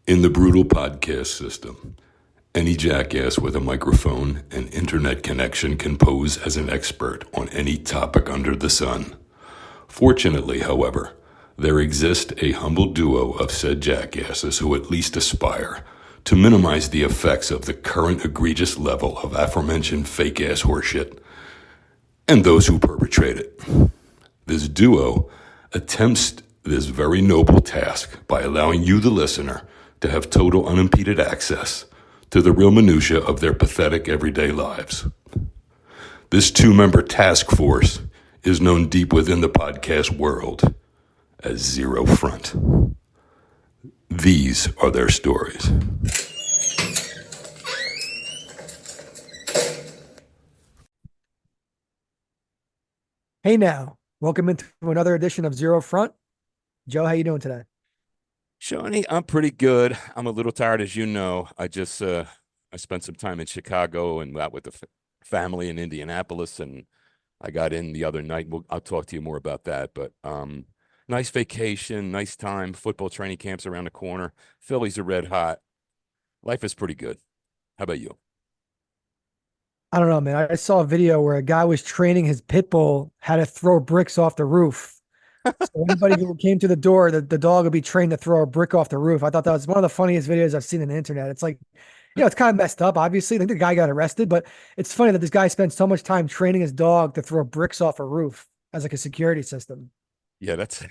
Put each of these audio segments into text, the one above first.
In the brutal podcast system, any jackass with a microphone and internet connection can pose as an expert on any topic under the sun. Fortunately, however, there exists a humble duo of said jackasses who at least aspire to minimize the effects of the current egregious level of aforementioned fake-ass horseshit and those who perpetrate it. This duo attempts this very noble task by allowing you, the listener, to have total unimpeded access to the real minutia of their pathetic everyday lives. This two-member task force is known deep within the podcast world as Zero Front. These are their stories. Hey now, welcome into another edition of Zero Front. Joe, how you doing today? Shawnee, I'm pretty good. I'm a little tired, as you know. I spent some time in Chicago and out with the family in Indianapolis, and I got in the other night. I'll talk to you more about that. But nice vacation, nice time. Football training camps around the corner. Phillies are red hot. Life is pretty good. How about you? I don't know, man. I saw a video where a guy was training his pit bull how to throw bricks off the roof. So anybody who came to the door, the dog would be trained to throw a brick off the roof. I thought that was one of the funniest videos I've seen on the internet. It's like, it's kind of messed up, obviously. I think the guy got arrested, but it's funny that this guy spent so much time training his dog to throw bricks off a roof as like a security system. Yeah, that's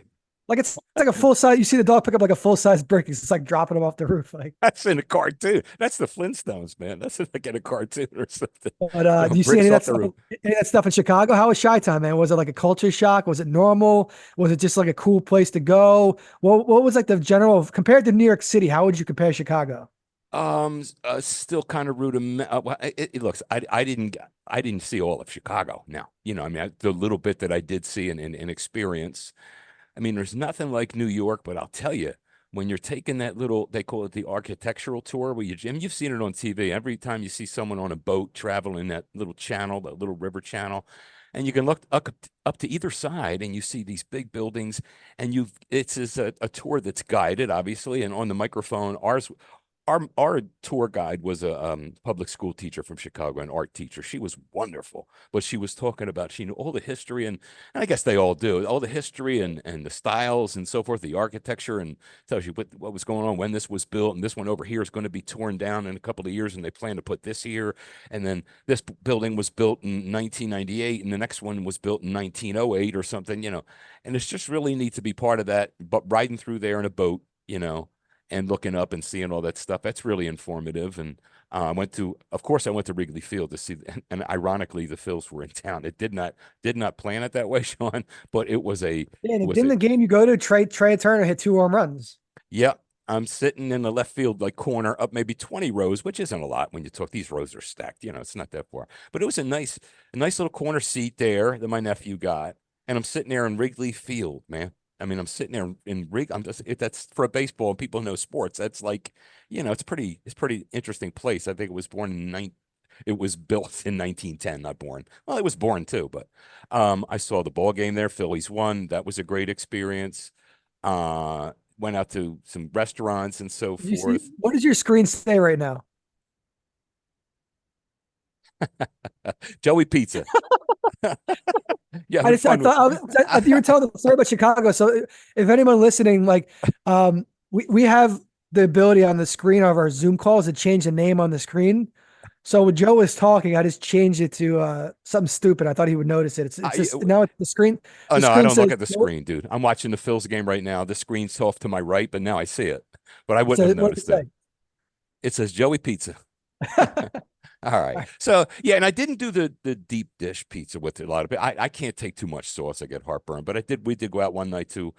Like it's like a full size. You see the dog pick up like a full size brick. It's like dropping him off the roof. Like, that's in a cartoon. That's the Flintstones, man. That's like in a cartoon or something. but do Throwing you see any bricks of that off the stuff? roof. Any of that stuff in Chicago? How was Chi-Town, man? Was it like a culture shock? Was it normal? Was it just like a cool place to go? What was like the general compared to New York City? How would you compare Chicago? Still kind of rudiment. Well, it looks. I didn't see all of Chicago. Now, I mean, the little bit that I did see and experience. I mean, there's nothing like New York, but I'll tell you, when you're taking that little, they call it the architectural tour, where Jim, you've seen it on TV. Every time you see someone on a boat traveling that little channel, that little river channel, and you can look up to either side, and you see these big buildings, and it's a tour that's guided, obviously, and on the microphone, our tour guide was a public school teacher from Chicago, an art teacher. She was wonderful, but she was talking about she knew all the history, and I guess they all do, all the history and the styles and so forth, the architecture, and tells you what was going on when this was built, and this one over here is going to be torn down in a couple of years, and they plan to put this here, and then this building was built in 1998, and the next one was built in 1908 or something, and it's just really neat to be part of that, but riding through there in a boat, and looking up and seeing all that stuff. That's really informative. And of course, I went to Wrigley Field to see, and ironically, the Phils were in town. It did not plan it that way, Sean, but it was a, Yeah, it and was didn't a, the game you go to, Trey Turner hit 2 home runs. yeah. I'm sitting in the left field like corner up maybe 20 rows, which isn't a lot when you talk. These rows are stacked, it's not that far. But it was a nice little corner seat there that my nephew got, and I'm sitting there in Wrigley Field, man. I mean, I'm sitting there in rig. I'm just if that's for a baseball and people know sports. That's like, it's pretty interesting place. I think it was born in it was built in 1910, not born. Well, it was born too, but I saw the ball game there. Phillies won. That was a great experience. Went out to some restaurants and so You see, forth. what does your screen say right now? Joey Pizza. Yeah, I having just I fun with. thought you were telling the story about Chicago. So if anyone listening, like, we have the ability on the screen of our Zoom calls to change the name on the screen. So when Joe was talking, I just changed it to something stupid. I thought he would notice it. It's I, just now it's the screen. oh The no, I screen don't look says at the screen, dude. I'm watching the Phil's game right now. The screen's off to my right, but now I see it. But I it wouldn't have says what noticed it. It says Joey Pizza. does it All right. say? So yeah, and I didn't do the deep dish pizza with a lot of it. I can't take too much sauce. I get heartburn. But we did go out one night to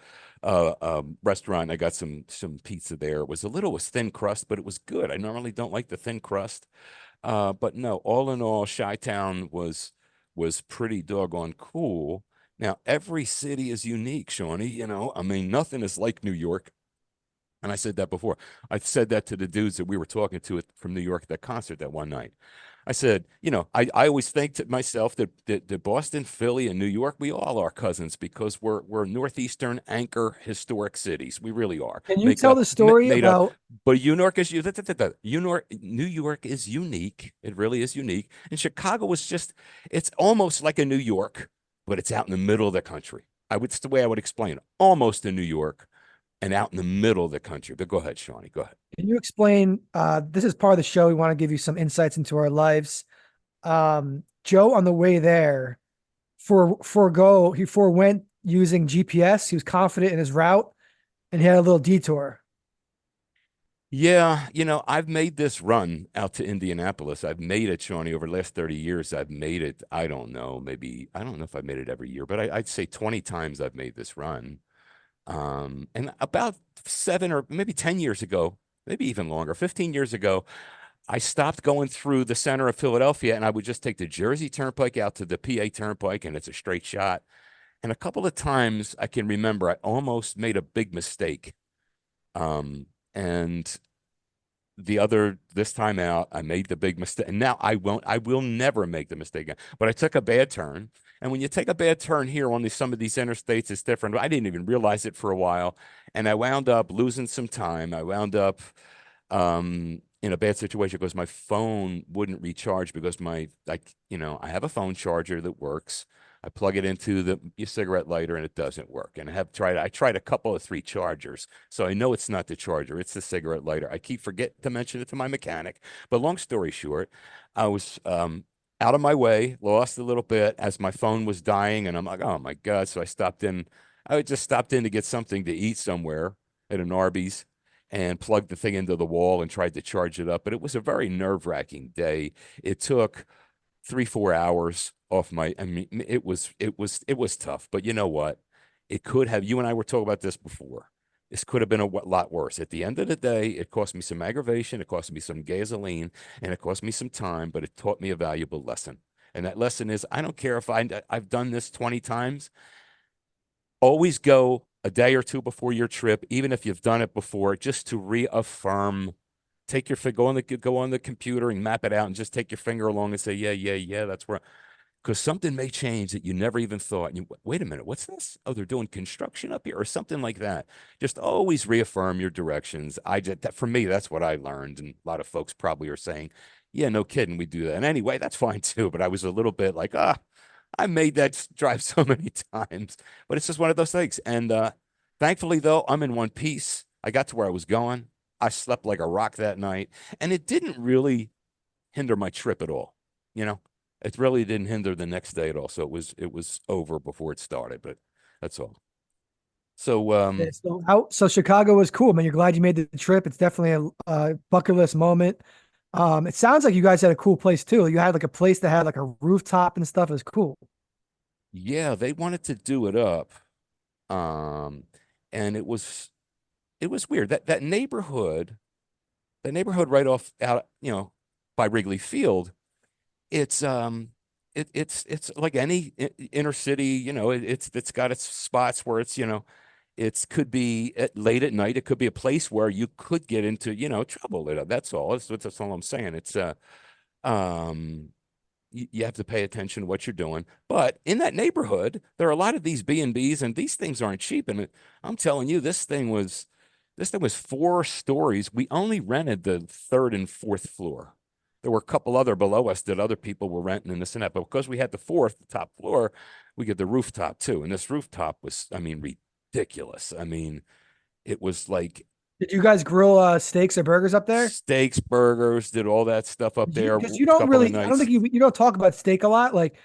restaurant. I got some pizza there. It was thin crust, but it was good. I normally don't like the thin crust. But no, all in all, Chi-Town was pretty doggone cool. Now, every city is unique, Shawnee. I mean, nothing is like New York. And I said that before. I said that to the dudes that we were talking to from New York at that concert that one night. I said, I always think to myself that Boston, Philly, and New York, we all are cousins because we're northeastern anchor historic cities. We really are. Can you tell the story Made up about? But New York is unique. It really is unique. And Chicago was just, it's almost like a New York, but it's out in the middle of the country. It's the way I would explain it. Almost a New York and out in the middle of the country. But go ahead, Shawnee. Go ahead. Can you explain? This is part of the show. We want to give you some insights into our lives. Joe on the way there he forewent using GPS. He was confident in his route and he had a little detour. Yeah, I've made this run out to Indianapolis. I've made it, Shawnee, over the last 30 years. I've made it, I don't know, maybe, I don't know if I've made it every year, but I'd say 20 times I've made this run. And about 7 or maybe 10 years ago, maybe even longer, 15 years ago, I stopped going through the center of Philadelphia and I would just take the Jersey Turnpike out to the PA Turnpike and it's a straight shot. And a couple of times I can remember I almost made a big mistake. And this time out, I made the big mistake. And now I will never make the mistake again. But I took a bad turn. And when you take a bad turn here on some of these interstates, it's different. I didn't even realize it for a while. And I wound up losing some time. I wound up in a bad situation because my phone wouldn't recharge because I have a phone charger that works. I plug it into your cigarette lighter and it doesn't work. And I tried a couple of 3 chargers. So I know it's not the charger, it's the cigarette lighter. I keep forgetting to mention it to my mechanic. But long story short, I was out of my way, lost a little bit as my phone was dying. And I'm like, oh my God. So I just stopped in to get something to eat somewhere at an Arby's and plugged the thing into the wall and tried to charge it up. But it was a very nerve-wracking day. It took 3-4 hours off it was tough, but you know what? You and I were talking about this before. This could have been a lot worse. At the end of the day, it cost me some aggravation, it cost me some gasoline, and it cost me some time, but it taught me a valuable lesson. And that lesson is, I don't care if I've done this 20 times. Always go a day or two before your trip, even if you've done it before, just to reaffirm. Take your go on the computer and map it out, and just take your finger along and say, yeah, that's where. Because something may change that you never even thought. And wait a minute, what's this? Oh, they're doing construction up here or something like that. Just always reaffirm your directions. For me, that's what I learned. And a lot of folks probably are saying, yeah, no kidding, we do that. And anyway, that's fine too. But I was a little bit like, I made that drive so many times. But it's just one of those things. And thankfully, though, I'm in one piece. I got to where I was going. I slept like a rock that night. And it didn't really hinder my trip at all. It really didn't hinder the next day at all. So it was over before it started, but that's all. So So Chicago was cool, man. You're glad you made the trip. It's definitely a bucket list moment. It sounds like you guys had a cool place too. You had like a place that had like a rooftop and stuff. It was cool. yeah, they wanted to do it up. And it was weird. That neighborhood right off out, by Wrigley Field, it's like any inner city, it's got its spots where it could be late at night. It could be a place where you could get into, trouble. That's all. That's all I'm saying. You have to pay attention to what you're doing. But in that neighborhood, there are a lot of these B&Bs, and these things aren't cheap. And I'm telling you, this thing was 4 stories. We only rented the 3rd and 4th floor. There were a couple other below us that other people were renting and this and that. But because we had the 4th, the top floor, we get the rooftop too. And this rooftop was, ridiculous. It was like Did you guys grill steaks or burgers up there? steaks, burgers, did all that stuff up there. Because A you don't couple of really, I don't nights. think you don't talk about steak a lot. Like,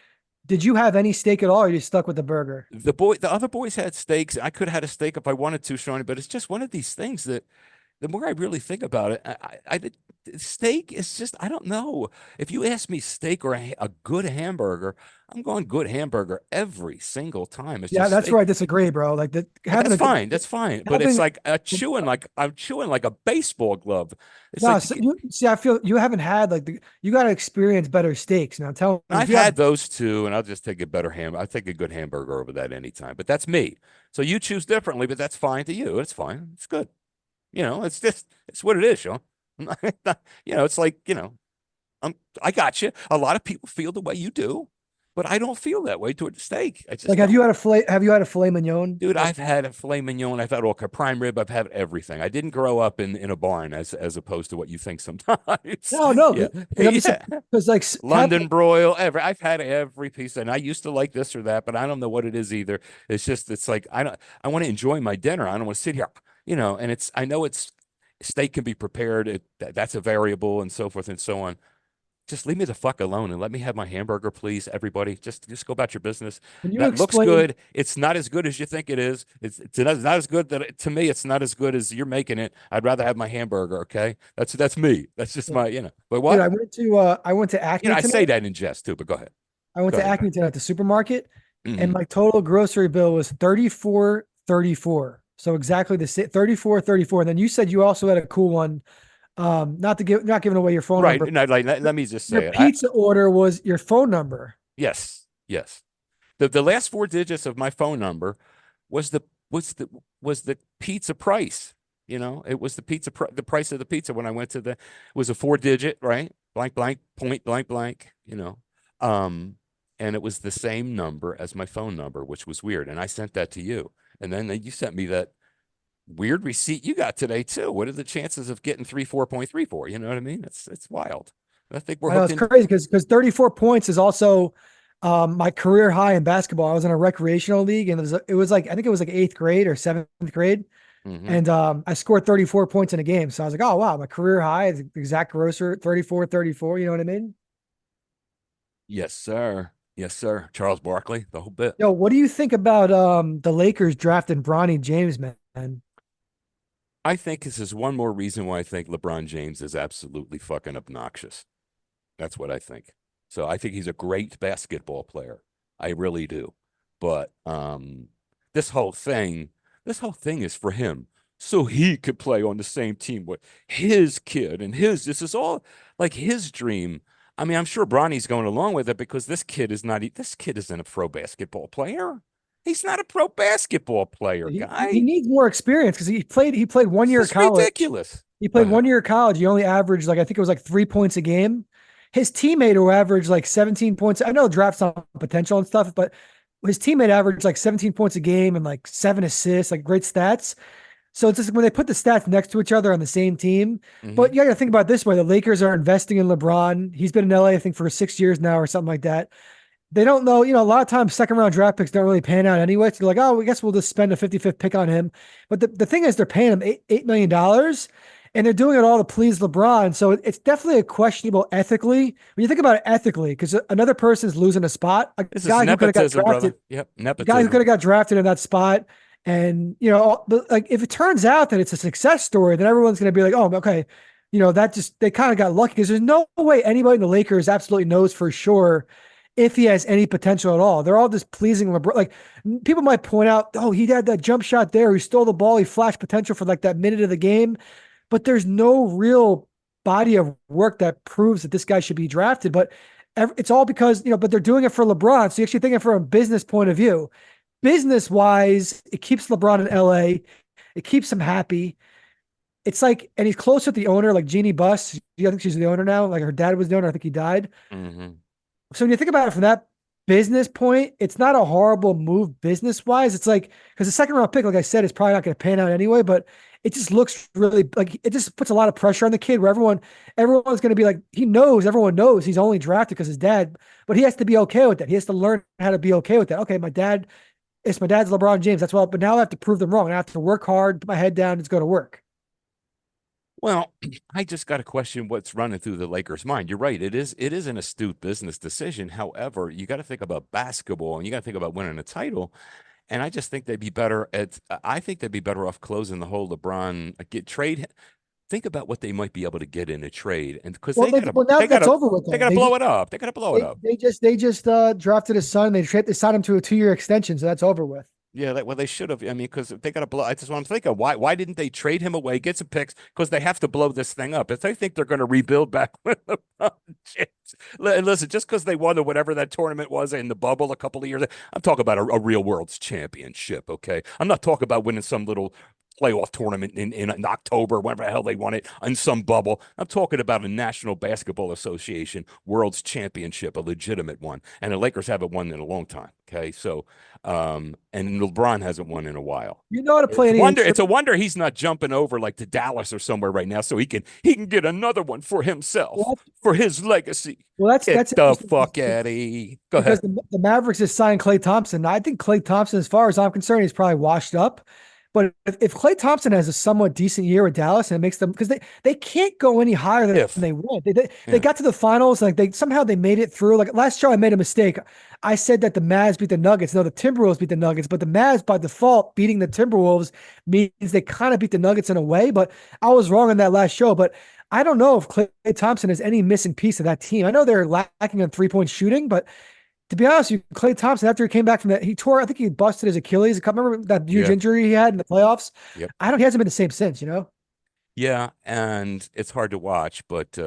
did you have any steak at all, or you stuck with the burger? The other boys had steaks. I could have had a steak if I wanted to, Shawnee, but it's just one of these things that the more I really think about it, steak is just, I don't know. If you ask me steak or a good hamburger, I'm going good hamburger every single time. It's Yeah, just that's steak. where I disagree, bro. Like having That's a good, fine. That's fine. But it's having like I'm chewing like a baseball glove. It's no. like So you see, I feel you haven't had like you got to experience better steaks. Now, tell me if I've you have. had those too, and I'll just take a better I'll take a good hamburger over that anytime. But that's me. So you choose differently, but that's fine to you. It's fine. It's good. It's what it is, Sean. It's like, I got you. A lot of people feel the way you do. but I don't feel that way toward the steak. I just Like, don't. have you had a filet mignon? Dude, I've had a filet mignon. I've had all prime rib. I've had everything. I didn't grow up in a barn as opposed to what you think sometimes. No, no, Yeah, because I'm just yeah. because like London broil, I've had every piece, and I used to like this or that, but I don't know what it is either. It's like I don't. I want to enjoy my dinner. I don't want to sit here, And I know it's steak can be prepared. That's a variable, and so forth and so on. Just leave me the fuck alone and let me have my hamburger, please, everybody. Just go about your business. Can you That looks explain? good. It's not as good as you think it is. It's not as good to me. It's not as good as you're making it. I'd rather have my hamburger. Okay, that's me. That's just my. But Dude, what? I went to Acme I say tonight. that in jest too. But go ahead. I went Go to ahead. Acme tonight at the supermarket, and Hmm. my total grocery bill was 34.34. So exactly the same 34.34. And then you said you also had a cool one. Not giving away your phone Right. number. No, like let me just Your say it. I pizza order was your phone number. Yes, yes. The last four digits of my phone number was the was the was the pizza price. It was the price of the pizza when I went to it was a four digit, right? Blank blank point blank blank, Um and it was the same number as my phone number, which was weird. And I sent that to you. And then you sent me that weird receipt you got today too. What are the chances of getting 34.34? You know what I mean? It's wild. I think we're I know hooked it's in. crazy because 34 points is also my career high in basketball. I was in a recreational league, and it was like I think it was like eighth grade or seventh grade, Hmm. and I scored 34 points in a game. So I was like, oh wow, my career high is exact grosser 34. You know what I mean? Yes, sir. Yes, sir. Charles Barkley, the whole bit. Yo, what do you think about the Lakers drafting Bronny James, man? I think this is one more reason why I think LeBron James is absolutely fucking obnoxious. That's what I think. So I think he's a great basketball player. I really do. But this whole thing, this whole thing is for him. So he could play on the same team with his kid and this is all like his dream. I mean, I'm sure Bronny's going along with it because this kid isn't a pro basketball player. He's not a pro basketball player, He guy. needs more experience because he played one This year of is college. ridiculous. He Go played ahead. 1 year of college. He only averaged like I think it was like 3 points a game. His teammate who averaged like 17 points. I know draft's on potential and stuff, but his teammate averaged like 17 points a game and like 7 assists, like great stats. So it's just when they put the stats next to each other on the same team. Hmm. But you got to think about it this way: the Lakers are investing in LeBron. He's been in LA, I think, for 6 years now or something like that. They don't know, a lot of times second round draft picks don't really pan out anyway. So they're like, oh, I guess we'll just spend a 55th pick on him. But the thing is, they're paying him $8 million dollars, and they're doing it all to please LeBron. So it's definitely a questionable ethically. When you think about it ethically, because another person's losing a spot, a This is guy who could have got nepotism, drafted, brother. Yep, a guy who could nepotism. have got drafted in that spot. And, but like if it turns out that it's a success story, then everyone's going to be like, oh, okay, they kind of got lucky because there's no way anybody in the Lakers absolutely knows for sure if he has any potential at all. They're all just pleasing LeBron. Like people might point out, oh, he had that jump shot there. He stole the ball. He flashed potential for like that minute of the game, but there's no real body of work that proves that this guy should be drafted. But it's all because, but they're doing it for LeBron. So you actually think it from a business point of view. Business wise, it keeps LeBron in LA. It keeps him happy. It's like, and he's close with the owner, like Jeannie Buss. I think she's the owner now. Like her dad was the owner. I think he died. Hmm. So when you think about it from that business point, it's not a horrible move business wise. It's like, because the second round pick, like I said, is probably not going to pan out anyway, but it just looks really like it just puts a lot of pressure on the kid where everyone's going to be like, everyone knows he's only drafted because his dad, but he has to be okay with that. He has to learn how to be okay with that. Okay, it's my dad's LeBron James. That's well, but now I have to prove them wrong. I have to work hard, put my head down, and go to work. Well, I just got to question what's running through the Lakers' mind. You're right. It is an astute business decision. However, you got to think about basketball and you got to think about winning a title. And I just think they'd be better I think they'd be better off closing the whole LeBron get trade. Think about what they might be able to get in a trade, and because Well, now that's over with. they Though. gotta blow it up. They gotta blow it up. They just drafted his son. They signed him to a 2 year extension, so that's over with. Yeah, well, they should have. I mean, because they got to blow. That's what I'm thinking. Why didn't they trade him away, get some picks? Because they have to blow this thing up. If they think they're going to rebuild back with LeBron James, and listen, just because they won or whatever that tournament was in the bubble a couple of years, I'm talking about a real world's championship. Okay, I'm not talking about winning some little playoff tournament in October, whenever the hell they won it, in some bubble. I'm talking about a National Basketball Association World's Championship, a legitimate one. And the Lakers haven't won in a long time. Okay. So, and LeBron hasn't won in a while. You know how to play any It's a wonder he's not jumping over like to Dallas or somewhere right now so he can get another one for himself, for his legacy. Well, Get the fuck out of here. Go ahead. Because the Mavericks just signed Klay Thompson. I think Klay Thompson, as far as I'm concerned, he's probably washed up. But if Klay Thompson has a somewhat decent year with Dallas and it makes them, because they can't go any higher than they went. They got to the finals, like they made it through. Like last show, I made a mistake. I said that the Mavs beat the Nuggets. No, the Timberwolves beat the Nuggets, but the Mavs by default beating the Timberwolves means they kind of beat the Nuggets in a way. But I was wrong on that last show. But I don't know if Klay Thompson is any missing piece of that team. I know they're lacking on 3-point shooting, but to be honest with you, Klay Thompson, after he came back from that, I think he busted his Achilles. Remember that huge injury he had in the playoffs? Yep. He hasn't been the same since, Yeah, and it's hard to watch, but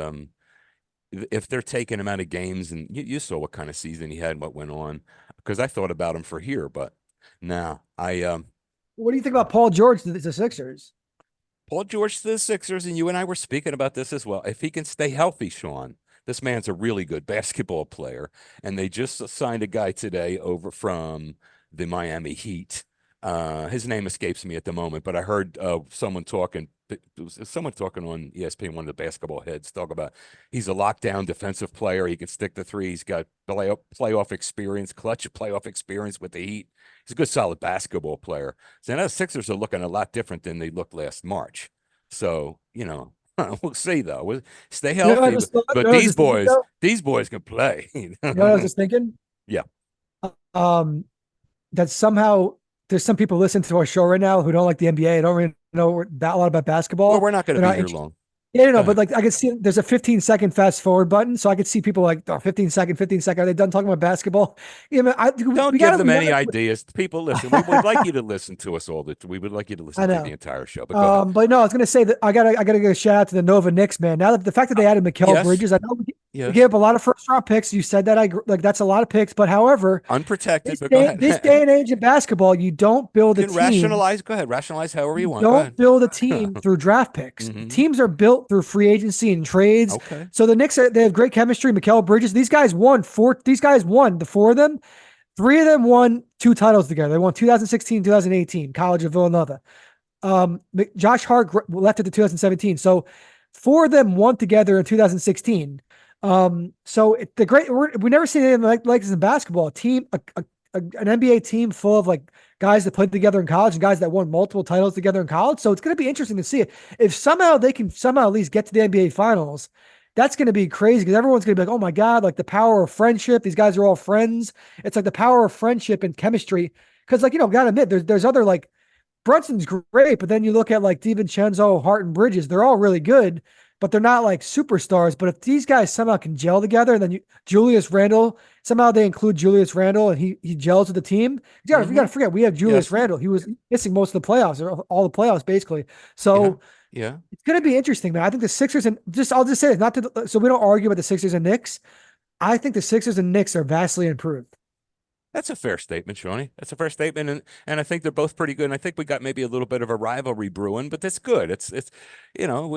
if they're taking him out of games, and you saw what kind of season he had and what went on, because I thought about him for here, but no, what do you think about Paul George to the Sixers? Paul George to the Sixers, and you and I were speaking about this as well. If he can stay healthy, Sean, this man's a really good basketball player, and they just signed a guy today over from the Miami Heat. His name escapes me at the moment, but I heard someone talking on ESPN, one of the basketball heads, talk about he's a lockdown defensive player. He can stick the three. He's got playoff experience, clutch playoff experience with the Heat. He's a good, solid basketball player. So now the Sixers are looking a lot different than they looked last March. So, we'll see though. We'll stay healthy, but these boys can play. You know what I was just thinking? Yeah. That somehow there's some people listening to our show right now who don't like the NBA. Don't really know that a lot about basketball. Well, we're not going to be here long. Yeah, but like I could see there's a 15-second fast forward button, so I could see people like, 15 second. Are they done talking about basketball? Don't give them any ideas. People listen. We would like you to listen to us all. We would like you to listen to the entire show. But no, I was going to say that I gotta give a shout out to the Nova Knicks, man. Now that the fact that they added Mikal Bridges, I know we gave up a lot of first round picks. You said that that's a lot of picks, but however, unprotected. This day and age in basketball, you don't build a team. Rationalize however you want. Don't build a team through draft picks. Mm-hmm. Teams are built through free agency and trades. Okay. So the Knicks they have great chemistry. Mikal Bridges, these guys won the four of them. 3 of them won 2 titles together. They won 2016, 2018, College of Villanova. Josh Hart left at the 2017. So 4 of them won together in 2016. So we never seen anything like this in basketball. A team, an NBA team full of like guys that played together in college and guys that won multiple titles together in college. So it's going to be interesting to see it. If somehow they can at least get to the NBA finals, that's going to be crazy because everyone's going to be like, oh my God, like the power of friendship. These guys are all friends. It's like the power of friendship and chemistry. Cause like, gotta admit there's other like Brunson's great, but then you look at like DiVincenzo, Hart and Bridges, they're all really good, but they're not like superstars. But if these guys somehow can gel together, and then Julius Randle, somehow they include Julius Randle and he gels with the team. You gotta forget, we have Julius Randle. He was missing most of the playoffs, or all the playoffs basically. So it's going to be interesting, man. I think the Sixers I'll just say it, so we don't argue about the Sixers and Knicks. I think the Sixers and Knicks are vastly improved. That's a fair statement, Shawnee. That's a fair statement, and I think they're both pretty good. And I think we got maybe a little bit of a rivalry brewing, but that's good. It's it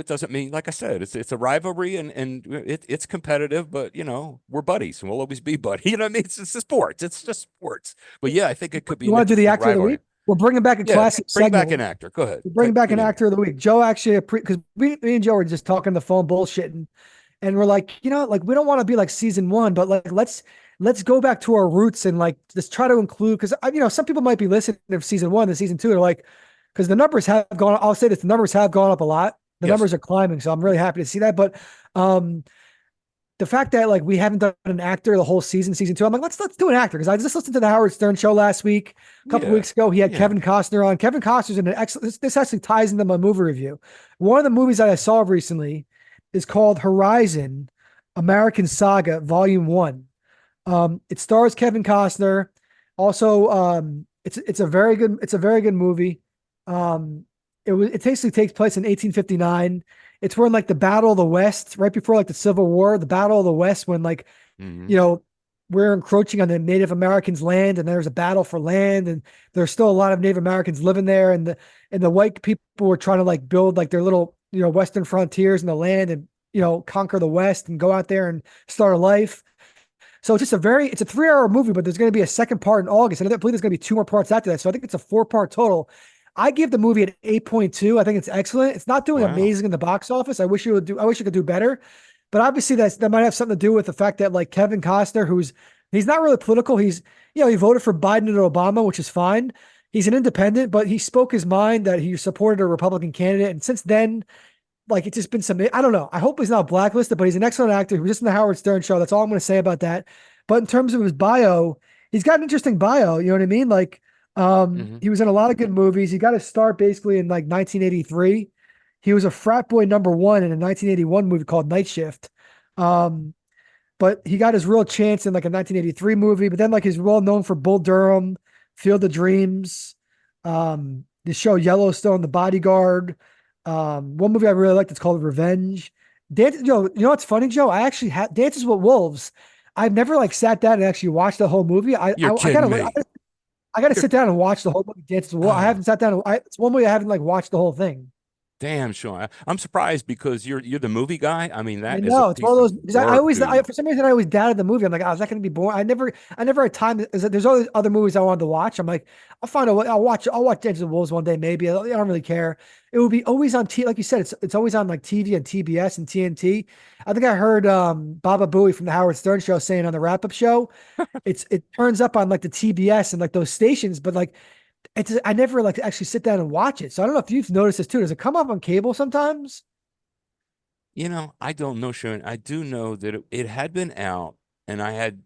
doesn't mean, like I said, it's a rivalry and it's competitive, but we're buddies and we'll always be buddies. You know what I mean? It's sports. It's just sports. But yeah, I think it could be. You want to do the actor of the week? We're bringing back a classic segment. Bring back an We're actor. Go ahead. Bring back an actor of the week. Joe actually, because me and Joe were just talking on the phone bullshitting, and we're like, like we don't want to be like season 1, but like let's go back to our roots and like just try to include, because some people might be listening to season 1 and season 2. They're like, because the numbers have gone. I'll say this: the numbers have gone up a lot. The numbers are climbing, so I'm really happy to see that. But the fact that like we haven't done an actor the whole season 2, I'm like, let's do an actor, because I just listened to the Howard Stern show last week. A couple weeks ago, he had Kevin Costner on. Kevin Costner's in an excellent. This actually ties into my movie review. One of the movies that I saw recently is called Horizon: American Saga, Volume 1. It stars Kevin Costner. Also, it's a very good movie. It basically takes place in 1859. It's when like the Battle of the West, right before like the Civil War, the Battle of the West, when like, we're encroaching on the Native Americans' land, and there's a battle for land, and there's still a lot of Native Americans living there, and the white people were trying to like build like their little western frontiers in the land, and conquer the West and go out there and start a life. So it's a 3 hour movie, but there's going to be a second part in August. And I believe there's going to be 2 more parts after that. So I think it's a 4 part total. I give the movie an 8.2. I think it's excellent. It's not doing Wow. amazing in the box office. I wish it could do better. But obviously that might have something to do with the fact that like Kevin Costner, he's not really political. He voted for Biden and Obama, which is fine. He's an independent, but he spoke his mind that he supported a Republican candidate. And since then, like it's just been I don't know. I hope he's not blacklisted, but he's an excellent actor. He was just in the Howard Stern show. That's all I'm going to say about that. But in terms of his bio, he's got an interesting bio. You know what I mean? Like, Hmm. he was in a lot of good movies. He got his start basically in like 1983. He was a frat boy #1 in a 1981 movie called Night Shift. Um, but he got his real chance in like a 1983 movie. But then like he's well known for Bull Durham, Field of Dreams, the show Yellowstone, The Bodyguard. One movie I really liked, it's called Revenge. What's funny, Joe? I actually had Dances with Wolves. I've never like sat down and actually watched the whole movie. You're I kidding gotta me. I gotta You're, sit down and watch the whole movie. Dances with Wolves. I oh, haven't sat down. It's one movie I haven't like watched the whole thing. damn, Sean. I'm surprised because you're the movie guy. I mean, I that is a know it's one of piece of those because work, dude. for some reason I always doubted the movie. I'm like, oh, is that going to be boring? I never had time. There's all these other movies I wanted to watch. I'm like, I'll find a way. I'll watch Dances with Wolves one day, maybe. I don't really care. It will be always on like you said, it's always on like TV and TBS and TNT. I think I heard Baba Booey from the Howard Stern show saying on the wrap up show, it turns up on like the TBS and like those stations, but like I never like to actually sit down and watch it. So I don't know if you've noticed this too. Does it come up on cable sometimes? I don't know, Sean. I do know that it had been out, and I had.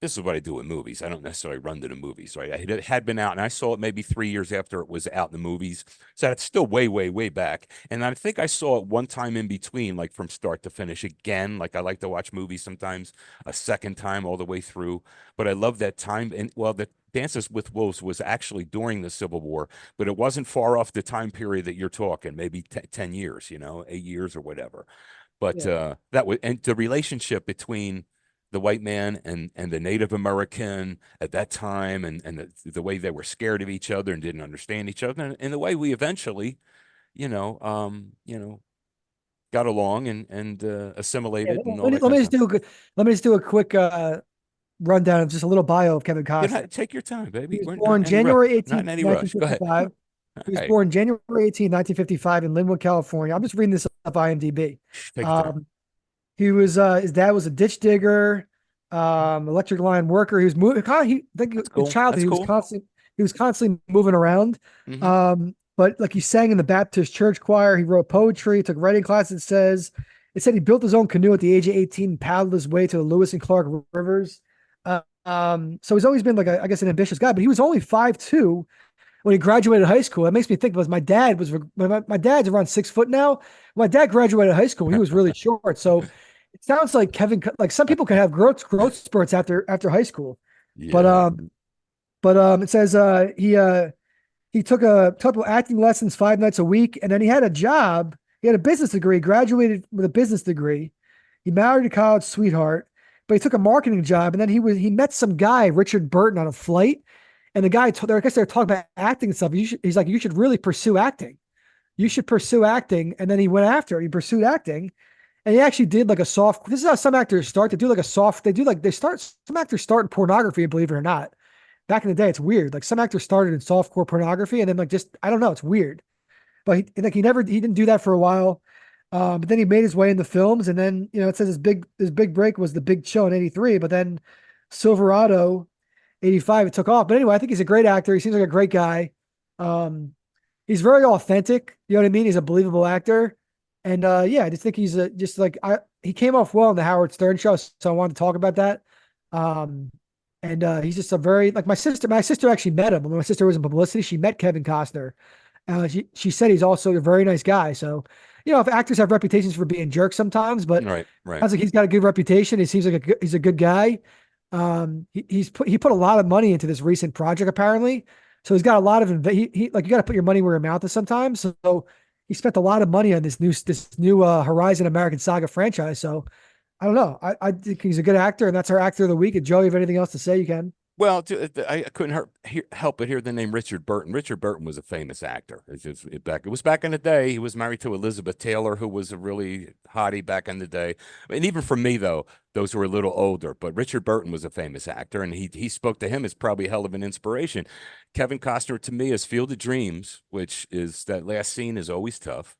This is what I do with movies. I don't necessarily run to the movies, right? It had been out, and I saw it maybe 3 years after it was out in the movies. So that's still way, way, way back. And I think I saw it one time in between, like from start to finish again. Like I like to watch movies sometimes a second time all the way through. But I love that time. And well, the Dances with Wolves was actually during the Civil War, but it wasn't far off the time period that you're talking, maybe 10 years, 8 years or whatever. But Yeah. that was, and the relationship between the white man and the Native American at that time, and the way they were scared of each other and didn't understand each other, and the way we eventually, you know, um, you know, got along and Yeah, assimilated and all that let kind me of just stuff. do a quick rundown of just a little bio of Kevin Costner. Take your time, He baby. was We're born January not 18th, in any rush. Go ahead. 1955. He was Hey, born January 18th, 1955 in Linwood, California. I'm just reading this off IMDb. take your time. Um, his dad was a ditch digger, electric line worker. He was moving kind of I think That's in cool. childhood That's cool. he was constantly moving around. Hmm. But like he sang in the Baptist church choir, he wrote poetry, took writing classes, it said he built his own canoe at the age of 18 and paddled his way to the Lewis and Clark rivers. So he's always been like I guess an ambitious guy, but he was only 5'2" when he graduated high school. It makes me think because my dad's around 6 foot now. My dad graduated high school. He was really short. So it sounds like like some people can have growth spurts after high school, but Yeah. it says he took a couple acting lessons 5 nights a week, and then he had a job. He had a business degree, graduated with a business degree. He married a college sweetheart, but he took a marketing job, and then he met some guy, Richard Burton, on a flight. And the guy told, I guess they were talking about acting and stuff. He's like, you should really pursue acting. You should pursue acting. And then he went after it. He pursued acting. And he actually did like a soft, this is how some actors start. Some actors start in pornography, believe it or not. Back in the day, it's weird. Like some actors started in softcore pornography and then like just, I don't know, it's weird. But he didn't do that for a while. But then he made his way into films. And then, it says his big break was The Big Show in 83. But then Silverado, 85, it took off. But anyway, I think he's a great actor. He seems like a great guy. Um, he's very authentic. You know what I mean? He's a believable actor. And yeah, I just think he came off well in the Howard Stern show. So I wanted to talk about that. Um, and he's just a very, like my sister actually met him. When my sister was in publicity, she met Kevin Costner. She said he's also a very nice guy. So, if actors have reputations for being jerks sometimes, but Right. Right. sounds like he's got a good reputation. He seems like he's a good guy. He put a lot of money into this recent project apparently. So he's got a lot of he like you got to put your money where your mouth is sometimes. So he spent a lot of money on this new Horizon American Saga franchise. So I don't know. I think he's a good actor, and that's our actor of the week. And Joey, if you have anything else to say, you can. Well, I couldn't help but hear the name Richard Burton. Richard Burton was a famous actor. It was back in the day. He was married to Elizabeth Taylor, who was a really hottie back in the day. And even for me, though, those were a little older. But Richard Burton was a famous actor, and he spoke to him as probably a hell of an inspiration. Kevin Costner to me is Field of Dreams, which is that last scene is always tough.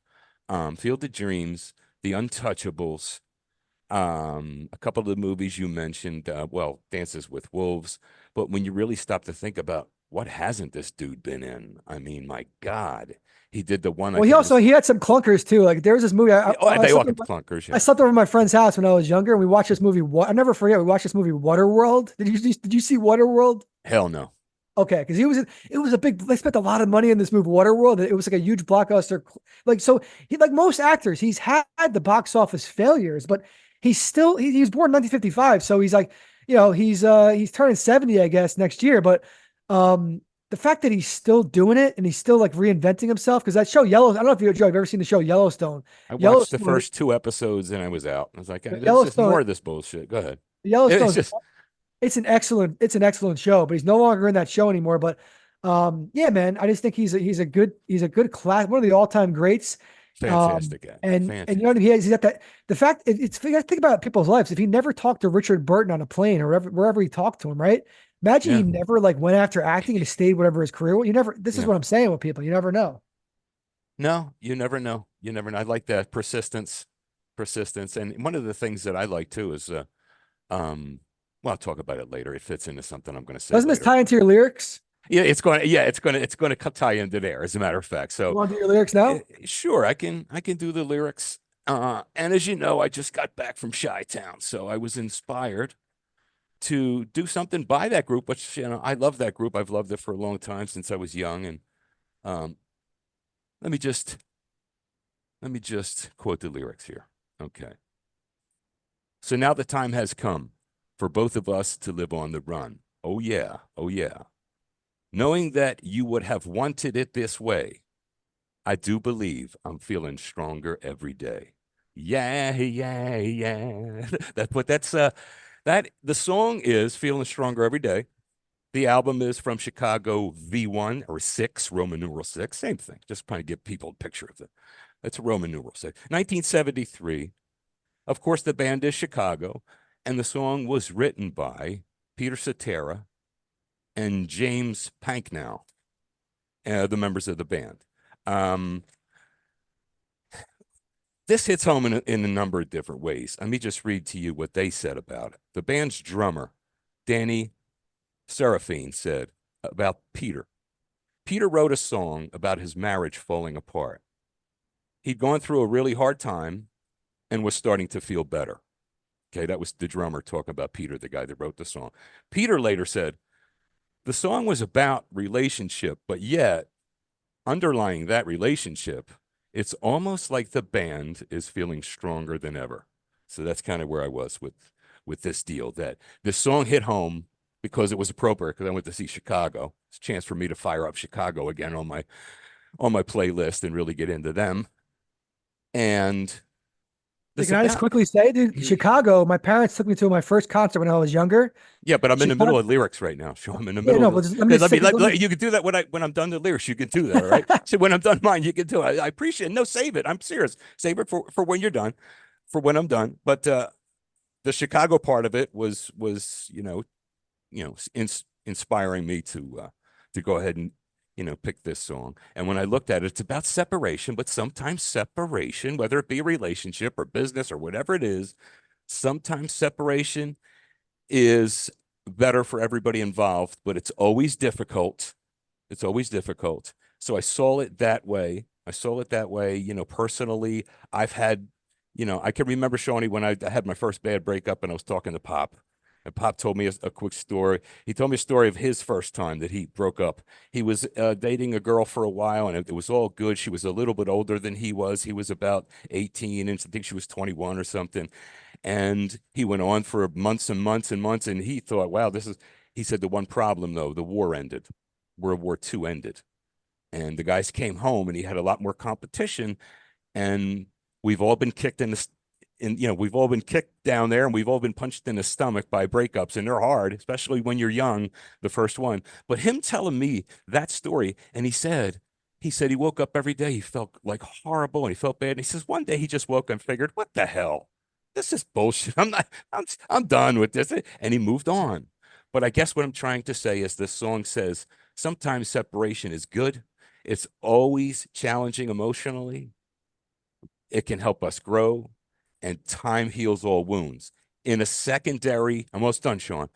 Field of Dreams, The Untouchables. A couple of the movies you mentioned, well, Dances with Wolves, but when you really stop to think about what hasn't this dude been in? I mean, my God, he did the one. Well, he had some clunkers too. Like there was this movie. They all get clunkers. I slept over at my friend's house when I was younger, and we watched this movie. I never forget. We watched this movie, Waterworld. Did you see Waterworld? Hell no. Okay, because it was a big. They spent a lot of money in this movie, Waterworld. It was like a huge blockbuster. Like so, he like most actors, he's had the box office failures, but he was born in 1955, so he's like, he's turning 70, I guess, next year. But the fact that he's still doing it and he's still like reinventing himself, because that show I don't know if Joe, you've ever seen the show Yellowstone. I watched the first 2 episodes and I was out. I was like, this is more of this bullshit. Go ahead. Yellowstone. It's an excellent show, but he's no longer in that show anymore. But yeah, man, I just think he's a good class, one of the all-time greats. Fantastic guy. And you know what he's got that the fact it's you got to think about people's lives. If he never talked to Richard Burton on a plane or wherever he talked to him, right? Imagine he never like went after acting and stayed whatever his career was. This is what I'm saying with people. You never know. No, you never know. You never know. I like that persistence. And one of the things that I like too is well, I'll talk about it later. It fits into something I'm going to say. Doesn't this tie into your lyrics? Yeah, it's going to tie into there, as a matter of fact. So you want to do your lyrics now? Sure, I can do the lyrics. And as you know, I just got back from Chi-Town, so I was inspired to do something by that group, which I love that group. I've loved it for a long time, since I was young. And let me just quote the lyrics here. Okay. So now the time has come for both of us to live on the run. Oh yeah, oh yeah. Knowing that you would have wanted it this way, I do believe I'm feeling stronger every day. Yeah, yeah, yeah. The song is Feeling Stronger Every Day. The album is from Chicago V1 or 6, Roman numeral 6, same thing. Just trying to give people a picture of it. It's a Roman numeral 6. 1973. Of course, the band is Chicago, and the song was written by Peter Cetera and James Panknow, the members of the band. This hits home in a number of different ways. Let me just read to you what they said about it. The band's drummer, Danny Seraphine, said about Peter. Peter wrote a song about his marriage falling apart. He'd gone through a really hard time and was starting to feel better. Okay, that was the drummer talking about Peter, the guy that wrote the song. Peter later said, the song was about relationship, but yet underlying that relationship, it's almost like the band is feeling stronger than ever. So that's kind of where I was with this deal, that this song hit home because it was appropriate, because I went to see Chicago. It's a chance for me to fire up Chicago again on my playlist and really get into them. And can I just quickly say, dude, Chicago, my parents took me to my first concert when I was younger. Yeah, but I'm in the middle of lyrics right now. So I'm in the middle. You can do that when I'm done the lyrics. You can do that, all right? So when I'm done mine, you can do it. I appreciate it. No, save it. I'm serious. Save it for when you're done, for when I'm done. But the Chicago part of it was inspiring me to go ahead and pick this song. And when I looked at it, it's about separation, but sometimes separation, whether it be a relationship or business or whatever it is, sometimes separation is better for everybody involved, but it's always difficult. It's always difficult. So I saw it that way. Personally, I've had, I can remember, Shawnee, when I had my first bad breakup and I was talking to Pop. And Pop told me a quick story. He told me a story of his first time that he broke up. He was dating a girl for a while, and it was all good. She was a little bit older than he was. He was about 18, and I think she was 21 or something. And he went on for months and months and months, and he thought, wow, he said, the one problem, though, the war ended. World War II ended. And the guys came home, and he had a lot more competition, and we've all been kicked and we've all been kicked down there and we've all been punched in the stomach by breakups, and they're hard, especially when you're young, the first one. But him telling me that story, and he said he woke up every day, he felt like horrible and he felt bad. And he says one day he just woke up and figured, what the hell? This is bullshit. I'm done with this. And he moved on. But I guess what I'm trying to say is this song says sometimes separation is good. It's always challenging emotionally. It can help us grow, and time heals all wounds. In a secondary, I'm almost done, Sean.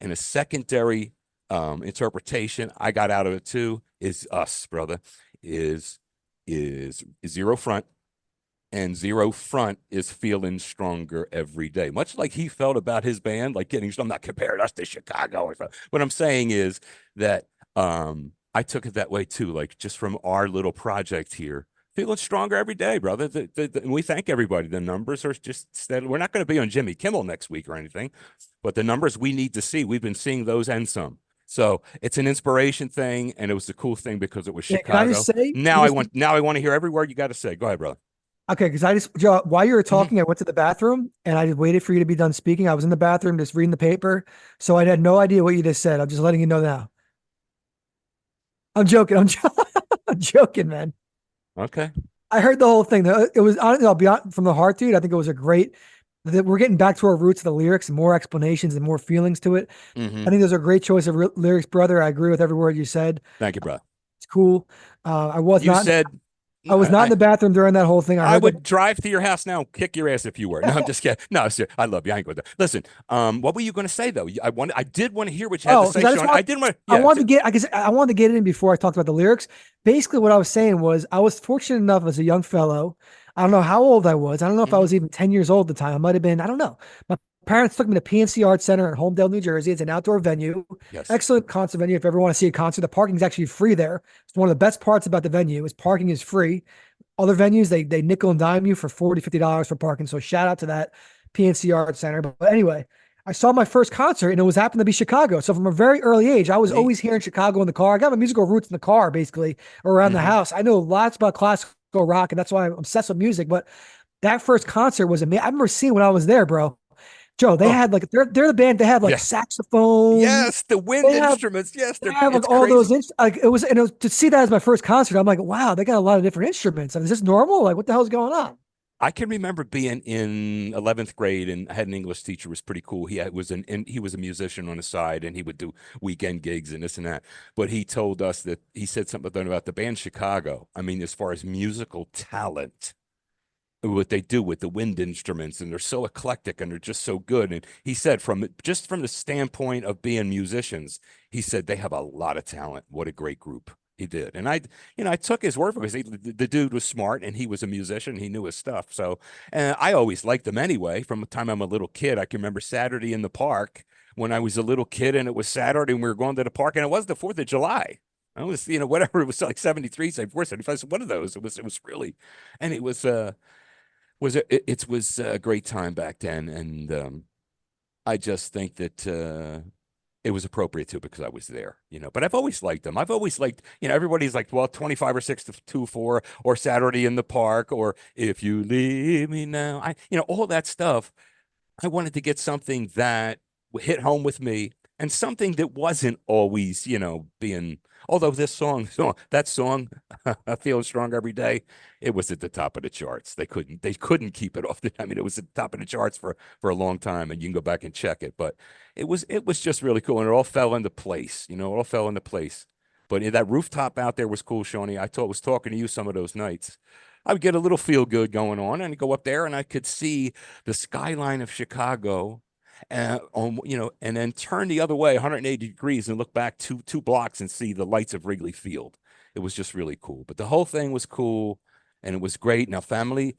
In a secondary interpretation, I got out of it too, is us, brother, is zero front. And zero front is feeling stronger every day, much like he felt about his band, like I'm not comparing us to Chicago or something. What I'm saying is that I took it that way too, like just from our little project here, feeling stronger every day, brother. And we thank everybody. The numbers are just steady. We're not going to be on Jimmy Kimmel next week or anything, but the numbers we need to see, we've been seeing those and some. So it's an inspiration thing, and it was the cool thing because it was Chicago. Can I just say, Now I want to hear every word you got to say. Go ahead, brother. Okay, because Joe, while you were talking, I went to the bathroom and I just waited for you to be done speaking. I was in the bathroom just reading the paper, so I had no idea what you just said. I'm just letting you know now. I'm joking. I'm joking, man. Okay. I heard the whole thing. It was, honestly, I'll be on, from the heart, dude. I think it was a great. That we're getting back to our roots of the lyrics and more explanations and more feelings to it. I think those are a great choice of lyrics, brother. I agree with every word you said. Thank you, brother. It's cool. I was You not. said I was not in the bathroom during that whole thing. I would drive to your house now, kick your ass if you were. No, I'm just kidding. No, sir, I love you. I ain't going to. Listen, what were you going to say though? I did want to hear what you had to say, Sean. I didn't want. Yeah, I wanted to get it in before I talked about the lyrics. Basically, what I was saying was I was fortunate enough as a young fellow. I don't know how old I was. I don't know if I was even 10 years old at the time. I might have been. I don't know. My parents took me to PNC Arts Center in Holmdel, New Jersey. It's an outdoor venue. Yes. Excellent concert venue. If you ever want to see a concert, the parking is actually free there. It's one of the best parts about the venue is parking is free. Other venues, they nickel and dime you for $40, $50 for parking. So shout out to that PNC Arts Center. But anyway, I saw my first concert and it was happened to be Chicago. So from a very early age, I was always hearing Chicago in the car. I got my musical roots in the car, basically, around the house. I know lots about classical rock, and that's why I'm obsessed with music. But that first concert was amazing. I remember seeing when I was there, bro. Joe, they had like they're the band. They have like saxophones. Yes, the wind instruments. Yes, they have like all those. It was to see that as my first concert. I'm like, wow, they got a lot of different instruments. I mean, is this normal? Like, what the hell's going on? I can remember being in 11th grade and I had an English teacher who was pretty cool. He was a musician on the side and he would do weekend gigs and this and that. But he told us that he said something about the band Chicago. I mean, as far as musical talent, what they do with the wind instruments, and they're so eclectic and they're just so good. And he said from the standpoint of being musicians, he said they have a lot of talent. What a great group. He did. And I took his word because the dude was smart and he was a musician. He knew his stuff. So, and I always liked them anyway. From the time I'm a little kid, I can remember Saturday in the park when I was a little kid and it was Saturday and we were going to the park and it was the 4th of July. I was, whatever, it was like 73, 74, 75, one of those. It was really, and it was a great time back then. And I just think that it was appropriate too because I was there, but I've always liked them. I've always liked, everybody's like, well, 25 or 6 to 2 4 or Saturday in the Park or If You Leave Me Now. All that stuff. I wanted to get something that hit home with me and something that wasn't always, being, although that song, I Feel Strong Every Day, it was at the top of the charts. They couldn't keep it off. It was at the top of the charts for a long time, and you can go back and check it. But it was just really cool, and it all fell into place. It all fell into place. But that rooftop out there was cool, Shawnee. Was talking to you some of those nights. I would get a little feel good going on, and I'd go up there, and I could see the skyline of Chicago. And then turn the other way 180 degrees and look back two blocks and see the lights of Wrigley Field. It was just really cool. But the whole thing was cool and it was great. Now family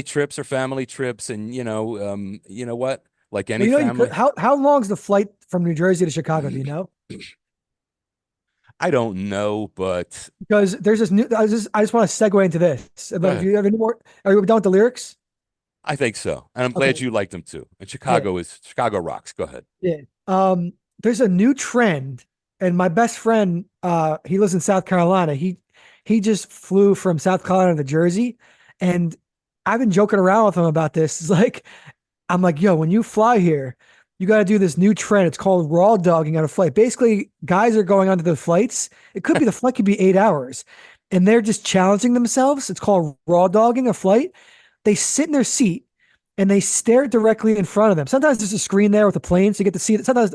trips are family trips, and you know what? Like any family. How long's the flight from New Jersey to Chicago? Do you know? I don't know, but because there's this new. I just want to segue into this. But do you have any more? Are you done with the lyrics? I think so. And I'm glad you liked them too. And Chicago rocks. Go ahead. Yeah. There's a new trend. And my best friend, he lives in South Carolina. He just flew from South Carolina to Jersey. And I've been joking around with him about this. It's like, I'm like, yo, when you fly here, you got to do this new trend. It's called raw dogging on a flight. Basically, guys are going onto the flights. It could be the flight could be 8 hours, and they're just challenging themselves. It's called raw dogging a flight. They sit in their seat and they stare directly in front of them. Sometimes there's a screen there with the plane, so you get to see it. Sometimes,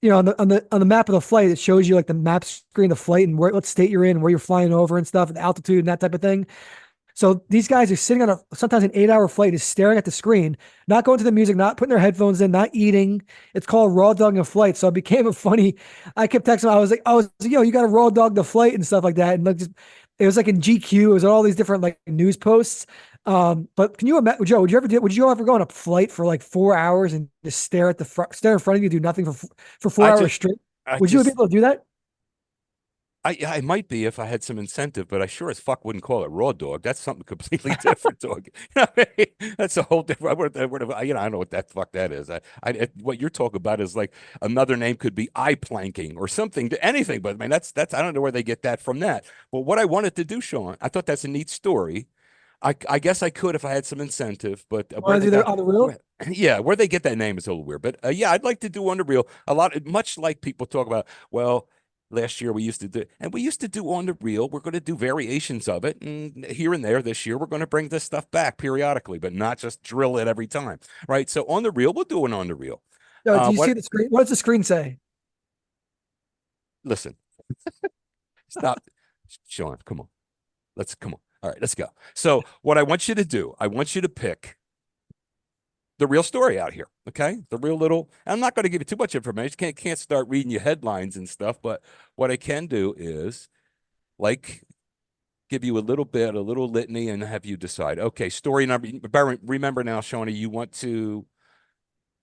on the map of the flight, it shows you like the map screen of the flight and what state you're in, where you're flying over and stuff, and altitude and that type of thing. So these guys are sitting on sometimes an 8 hour flight, is staring at the screen, not going to the music, not putting their headphones in, not eating. It's called raw dogging a flight. So it became a funny. I kept texting him. I was like, yo, you got to raw dog the flight and stuff like that. And like, it was like in GQ. It was all these different like news posts. But can you imagine, Joe? Would you ever go on a flight for like 4 hours and just stare at stare in front of you, do nothing for 4 hours straight? Would you be able to do that? I might be if I had some incentive, but I sure as fuck wouldn't call it raw dog. That's something completely different, dog. That's a whole different. I don't know what that fuck that is. What you're talking about is like another name could be eye planking or something, anything. But I mean, that's I don't know where they get that from. That. But what I wanted to do, Sean, I thought that's a neat story. I guess I could if I had some incentive, but On the real? Yeah, where they get that name is a little weird. But yeah, I'd like to do on the real. Much like people talk about. Well, last year we used to do on the reel. We're going to do variations of it, and here and there. This year we're going to bring this stuff back periodically, but not just drill it every time, right? So on the reel, we'll do it on the reel. Do you see the screen? What does the screen say? Listen, stop, Sean. Come on, come on. All right, let's go. So what I want you to do, I want you to pick the real story out here, okay? The real little. I'm not going to give you too much information. Can't start reading you headlines and stuff. But what I can do is, like, give you a little litany, and have you decide. Okay, story number. Remember now, Shawnee, you want the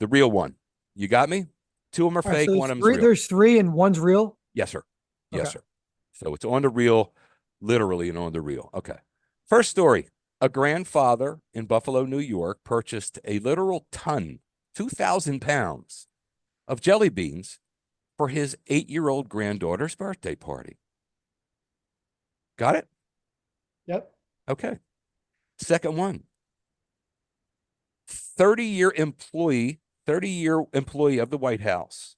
real one. You got me? Two of them are fake. So one of them's real. There's three, and one's real. Yes, sir. Yes, okay. sir. So it's on the reel, literally, and on the reel. Okay. First story. A grandfather in Buffalo, New York, purchased a literal ton, 2,000 pounds of jelly beans for his 8-year-old granddaughter's birthday party. Got it? Yep. Okay. Second one. 30-year employee of the White House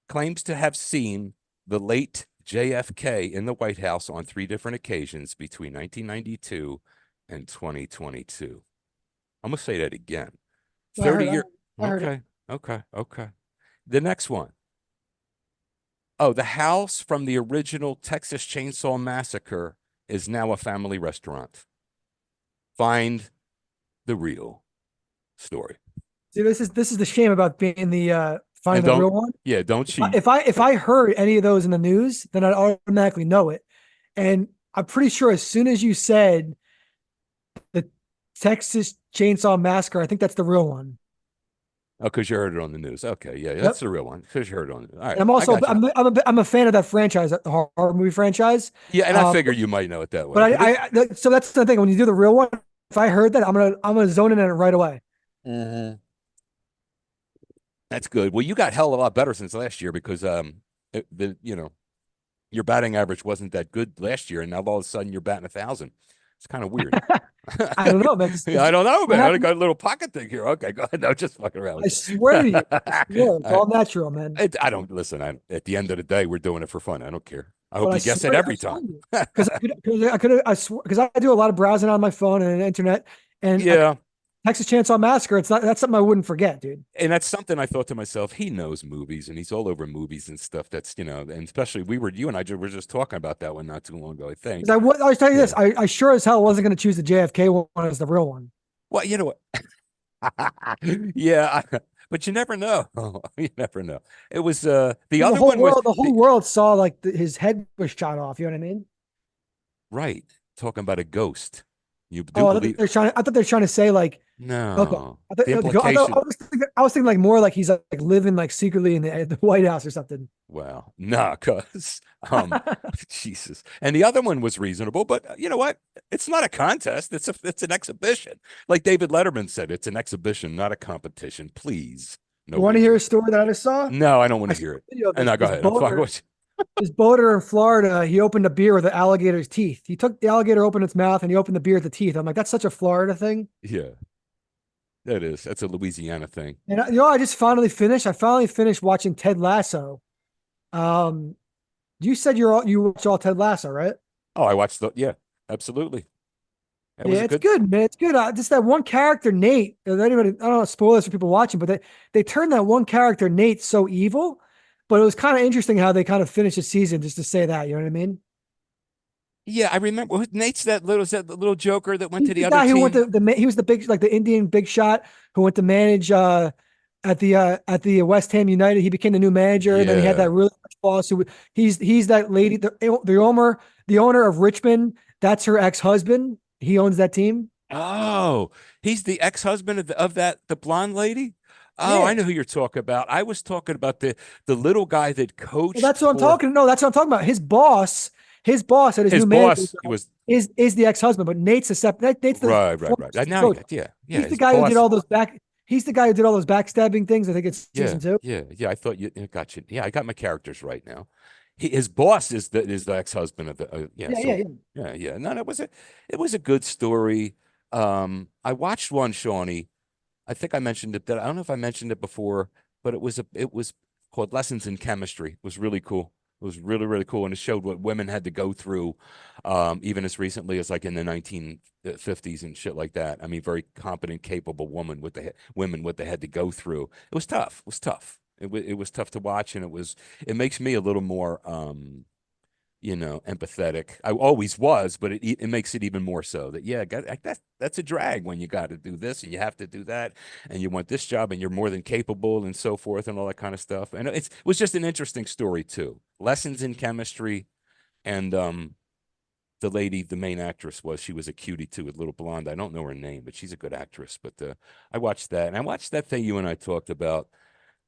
claims to have seen the late JFK in the White House on 3 different occasions between 1992 and 2022. I'm going to say that again. 30-year. Okay. The next one. Oh, the house from the original Texas Chainsaw Massacre is now a family restaurant. Find the real story. See, this is the shame about being the finding the real one. Yeah, don't cheat. If I heard any of those in the news, then I'd automatically know it. And I'm pretty sure as soon as you said the Texas Chainsaw Massacre, I think that's the real one. Oh, because you heard it on the news. Okay, yeah, that's the real one. Because you heard it on the news. All right. And I'm a fan of that franchise, the horror movie franchise. Yeah, and I figure you might know it that way. But so that's the thing. When you do the real one, if I heard that, I'm gonna zone in on it right away. Mm-hmm. That's good. Well, you got hell of a lot better since last year because your batting average wasn't that good last year, and now all of a sudden you're batting 1,000. It's kind of weird. I don't know, man. I don't know, man. I got a little pocket thing here. Okay, go ahead. No, just fucking around. I swear to you, it's all natural, man. I don't listen. At the end of the day, we're doing it for fun. I don't care. I hope you guess it every time. Because I do a lot of browsing on my phone and internet, and yeah. Texas Chainsaw Massacre. That's something I wouldn't forget, dude. And that's something I thought to myself. He knows movies, and he's all over movies and stuff. That's and especially you and I were just talking about that one not too long ago. I think. I was telling you this. I sure as hell wasn't going to choose the JFK one as the real one. Well, you know what? Yeah, but you never know. You never know. It was the other one was the whole world saw like his head was shot off. You know what I mean? Right. Talking about a ghost. You do I thought they're trying to say like no. Okay. I was thinking like more like he's like living like secretly in the White House or something. Wow. Nah, cuz Jesus. And the other one was reasonable, but you know what? It's not a contest. It's an exhibition. Like David Letterman said, it's an exhibition, not a competition. Please. You want to hear a story that I just saw? No, I don't want to hear it. And now go ahead. This boater in Florida, he opened a beer with an alligator's teeth. He took the alligator, opened its mouth, and he opened the beer with the teeth. I'm like, that's such a Florida thing. Yeah, that is. That's a Louisiana thing. And you know, I just finally finished. I finally finished watching Ted Lasso. Um, you said you watch all Ted Lasso, right? Oh, I watched the, yeah, absolutely. That was Yeah, a it's good, good, man. It's good. Just that one character, Nate. Anybody, I don't know, spoil this for people watching, but they turned that one character, Nate, so evil. But it was kind of interesting how they kind of finished the season just to say that. You know what I mean? yeah, I remember Nate's is that the little joker that went He's to the the other guy who went team? to he was the big like the Indian big shot who went to manage at the West Ham United. He became the new manager, and then he had that Yeah. really rich boss who he's that lady the owner of Richmond. That's her ex husband. He owns that team. Oh, he's the ex-husband of that the blonde lady? Oh, I Yeah. know who you're talking about. I was talking about the little guy that Well, coached that's what I'm for talking. No, that's what I'm talking about. His boss at his his new manager boss. He was is the ex husband, but Nate's a Nate's the right. former Now, coach. yeah, yeah. He's the His guy who did boss. all those back. He's the guy who did all those backstabbing things. I think it's Yeah, season two. yeah. I thought you got you. Yeah, I got my characters right now. His boss is the ex-husband of the yeah. Yeah, yeah, So yeah. yeah. No, it was a good story. I watched one, Shawnee. I think I mentioned it. That I don't know if I mentioned it before, but it was called Lessons in Chemistry. It was really cool. It was really, really cool, and it showed what women had to go through, even as recently as like in the 1950s and shit like that. I mean, very competent, capable woman with women what they had to go through. It was tough. It was tough. It was tough to watch, and it makes me a little more empathetic. I always was, but it makes it even more so that yeah, that's a drag when you got to do this and you have to do that and you want this job and you're more than capable and so forth and all that kind of stuff. And it was just an interesting story too. Lessons in chemistry and the lady, the main actress she was a cutie too, a little blonde. I don't know her name, but she's a good actress. But I watched that and I watched that thing you and I talked about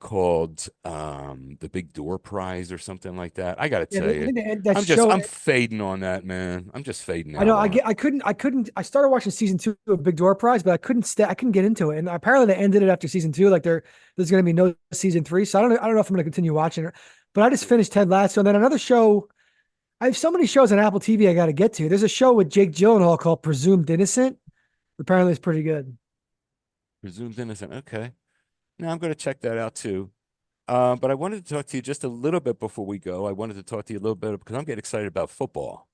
called the Big Door Prize or something like that. I gotta Yeah, tell I you, think that show. I'm fading on that, man. I'm just fading I out know. on it. I couldn't. I started watching season two of Big Door Prize, but I couldn't stay. I couldn't get into it, and apparently they ended it after season two. Like there's going to be no season three, so I don't know if I'm going to continue watching it. But I just finished Ted Lasso, and then another show. I have so many shows on Apple TV I got to get to. There's a show with Jake Gyllenhaal called Presumed Innocent. Apparently, it's pretty good. Presumed innocent. Okay. Now I'm gonna check that out too. But I wanted to talk to you just a little bit before we go. I wanted to talk to you a little bit because I'm getting excited about football.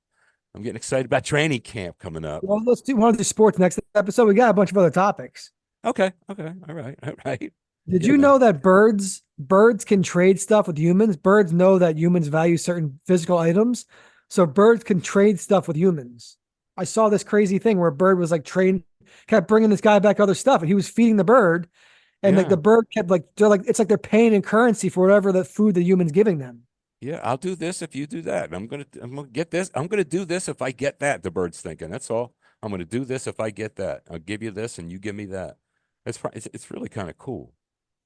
I'm getting excited about training camp coming up. Well, let's do one of the sports next episode. We got a bunch of other topics. Okay. Okay. All right. All right. Did Yeah, you man. know that birds can trade stuff with humans? Birds know that humans value certain physical items, so birds can trade stuff with humans. I saw this crazy thing where a bird was like trained, kept bringing this guy back other stuff, and he was feeding the bird, and like Yeah. the bird kept like they're like it's like they're paying in currency for whatever the food the human's giving them. Yeah, I'll do this if you do that. I'm gonna get this. I'm gonna do this if I get that. The bird's thinking. That's all. I'm gonna do this if I get that. I'll give you this and you give me that. It's really kind of cool.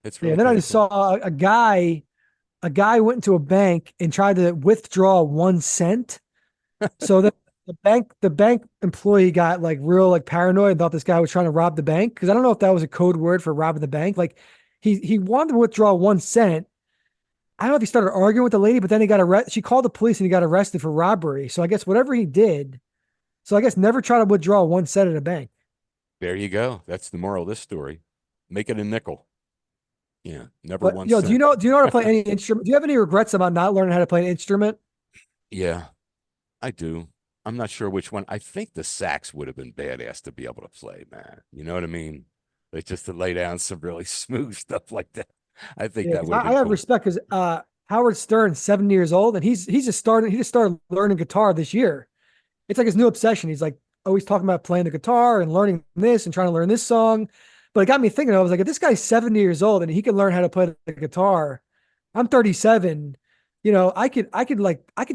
It's Yeah, really and then I kind of just cool. saw a guy went into a bank and tried to withdraw 1 cent. So the bank employee got like real like paranoid and thought this guy was trying to rob the bank because I don't know if that was a code word for robbing the bank. Like he wanted to withdraw 1 cent. I don't know if he started arguing with the lady, but then he got arrested. She called the police and he got arrested for robbery. So I guess whatever he did, so I guess never try to withdraw 1 cent at a bank. There you go. That's the moral of this story. Make it a nickel. Yeah, never But one yo, cent. do you know how to play any instrument? Do you have any regrets about not learning how to play an instrument? Yeah, I do. I'm not sure which one. I think the sax would have been badass to be able to play, man. You know what I mean? Like just to lay down some really smooth stuff like that. I think Yeah, that 'cause would have I been have cool. respect because Howard Stern's 70 years old and he just started learning guitar this year. It's like his new obsession. He's like always talking about playing the guitar and learning this and trying to learn this song. But it got me thinking, I was like, if this guy's 70 years old and he can learn how to play the guitar, I'm 37. You know, I could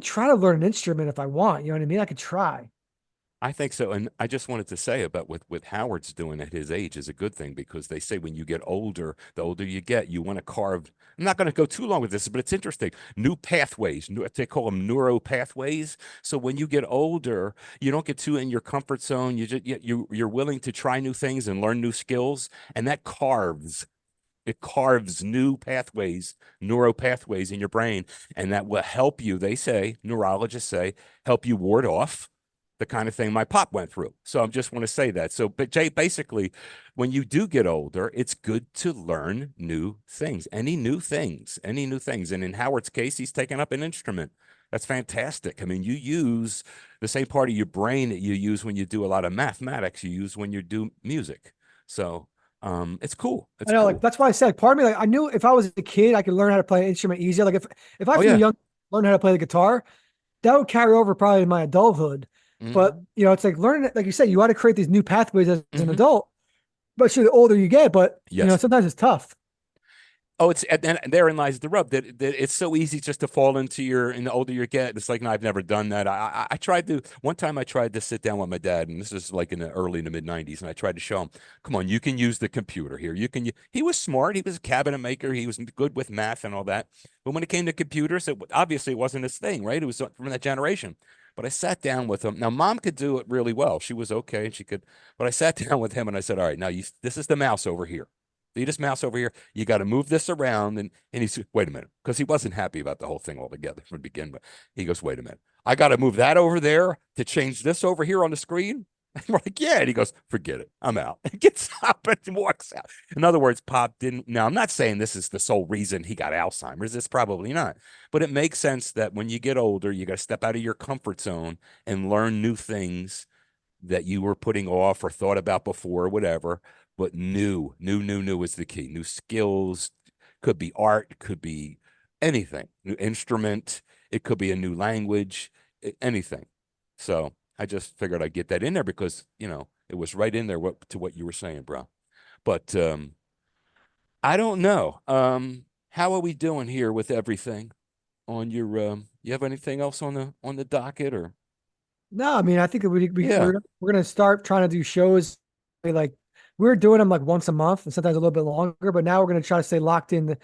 try to learn an instrument if I want. You know what I mean? I could try. I think so. And I just wanted to say about with Howard's doing at his age is a good thing because they say when you get older, the older you get, you want to carve. I'm not going to go too long with this, but it's interesting. New pathways, they call them neuro pathways. So when you get older, you don't get too in your comfort zone. You're willing to try new things and learn new skills, and that carves It carves new pathways, neural pathways in your brain, and that will help you, they say, neurologists say, help you ward off the kind of thing my pop went through. So I just want to say that. So, but Jay, basically, when you do get older, it's good to learn new things, any new things, any new things. And in Howard's case, he's taken up an instrument. That's fantastic. I mean, you use the same part of your brain that you use when you do a lot of mathematics, you use when you do music. So it's cool. It's I know, cool. like that's why I said part of me, like I knew if I was a kid, I could learn how to play an instrument easier. Like if I Oh from yeah. young learned how to play the guitar, that would carry over probably in my adulthood. But it's like learning, like you said, you got to create these new pathways as an adult. But sure, the older you get, but Yes. sometimes it's tough. Oh, and therein lies the rub that it's so easy just to fall into and the older you get, it's like, no, I've never done that. I tried to, one time I tried to sit down with my dad, and this is like in the early to mid 90s, and I tried to show him, come on, you can use the computer here. He was smart. He was a cabinet maker. He was good with math and all that. But when it came to computers, obviously it wasn't his thing, right? It was from that generation. But I sat down with him. Now, mom could do it really well. She was okay, and she could, but I sat down with him and I said, all right, now this is the mouse over here. See this mouse over here? You got to move this around. And he said, wait a minute, because he wasn't happy about the whole thing altogether from the beginning. But he goes, wait a minute. I got to move that over there to change this over here on the screen. And we're like, yeah. And he goes, forget it. I'm out. And gets up and walks out. In other words, Pop didn't. Now, I'm not saying this is the sole reason he got Alzheimer's. It's probably not. But it makes sense that when you get older, you got to step out of your comfort zone and learn new things that you were putting off or thought about before or whatever. But new is the key. New skills, could be art, could be anything, new instrument, it could be a new language, anything. So I just figured I'd get that in there because, it was right in there to what you were saying, bro. But I don't know. How are we doing here with everything on your you have anything else on the docket or? No, I mean, I think Yeah. we're gonna start trying to do shows like we're doing them like once a month and sometimes a little bit longer, but now we're gonna try to stay locked in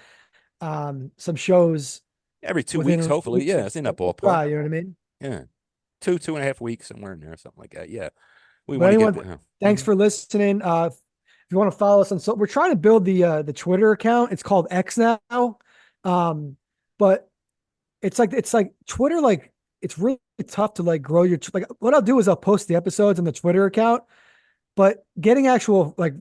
some shows Every 2 weeks, within hopefully. weeks Yeah, or it's in that so. ballpark. You know what I mean? Yeah. 2.5 weeks, somewhere in there, something like that. Yeah. We But want to get anyone, there. thanks for listening. If you want to follow us on, so we're trying to build the Twitter account. It's called X now. But it's like Twitter, like it's really tough to like grow your, like what I'll do is I'll post the episodes on the Twitter account, but getting actual, like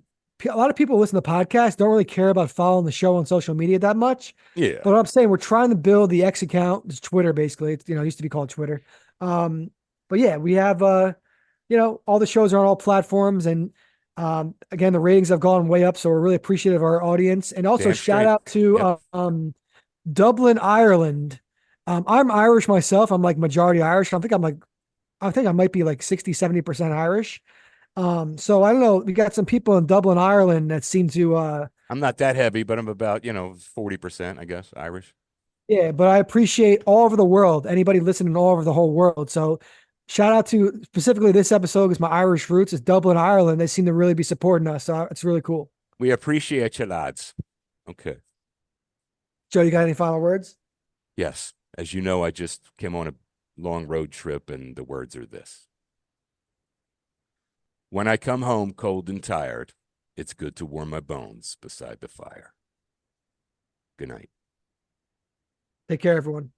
a lot of people listen to podcasts, don't really care about following the show on social media that much. Yeah. But what I'm saying, we're trying to build the X account. It's Twitter, basically. It's, it used to be called Twitter. But yeah, we have, all the shows are on all platforms. And again, the ratings have gone way up. So we're really appreciative of our audience. And also Damn shout straight. out to Yep. Dublin, Ireland. I'm Irish myself. I'm like majority Irish. I think I might be like 60, 70% Irish. So I don't know. We got some people in Dublin, Ireland that seem to, I'm not that heavy, but I'm about, 40%, I guess, Irish. yeah, but I appreciate all over the world, anybody listening all over the whole world. So shout out to specifically this episode because my Irish roots is Dublin, Ireland. They seem to really be supporting us. So it's really cool. We appreciate you, lads. Okay. Joe, you got any final words? Yes. As you know, I just came on a long road trip, and the words are this. When I come home cold and tired, it's good to warm my bones beside the fire. Good night. Take care, everyone.